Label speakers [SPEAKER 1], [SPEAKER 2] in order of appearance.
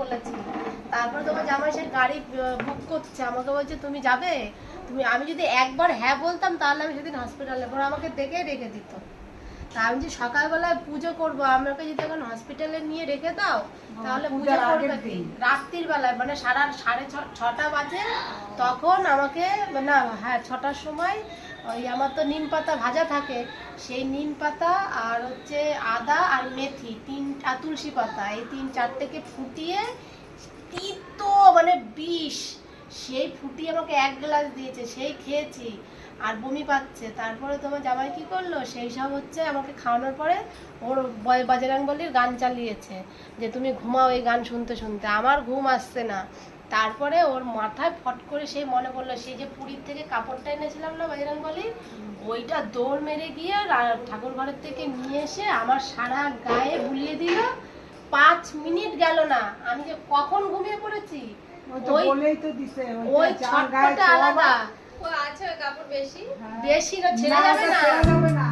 [SPEAKER 1] বলেছি। তারপর তোমার জামাই সে গাড়ি বুক করছে, আমাকে বলছে তুমি যাবে। আমি যদি একবার হ্যাঁ বলতাম তাহলে আমি সেদিন হসপিটালে, পরে আমাকে দেখে রেখে দিত। তা আমি যে সকালবেলায় পুজো করবো, আমাকে যদি এখন হসপিটালে নিয়ে রেখে দাও তাহলে পুজো করবে কি রাত্রির বেলায়, মানে সাড়ে ছটা বাজে তখন আমাকে, না হ্যাঁ 6টার সময় ওই আমার তো নিম পাতা ভাজা থাকে, সেই নিম পাতা আর হচ্ছে আদা আর মেথি আর তুলসী পাতা, এই 3-4টেকে ফুটিয়ে তিতো মানে বিষ, সেই ফুটিয়ে আমাকে 1 গ্লাস দিয়েছে, সেই খেয়েছি আর বমি পাচ্ছে। তারপরে তোমার জামাই কি করলো, সেই সব হচ্ছে আমাকে খাওয়ানোর পরে ওর বজরংবলীর গান চালিয়েছে যে তুমি ঘুমাও এই গান শুনতে শুনতে। আমার ঘুম আসছে না। তারপরে ওর মাথায় ফট করে সেই মনে পড়লো সেই যে পুরীর থেকে কাপড়টা এনেছিলাম না বজরংবলীর, ওইটা দৌড় মেরে গিয়ে ঠাকুর ঘরের থেকে নিয়ে এসে আমার সারা গায়ে বুলিয়ে দিল। 5 মিনিট গেল না, আমি যে কখন ঘুমিয়ে পড়েছি। ওই ছটফটা আলাদা।
[SPEAKER 2] ও আচ্ছা, কাপড় বেশি
[SPEAKER 1] বেশি না, ছেড়ে যাবে না, ছেড়ে যাবে না।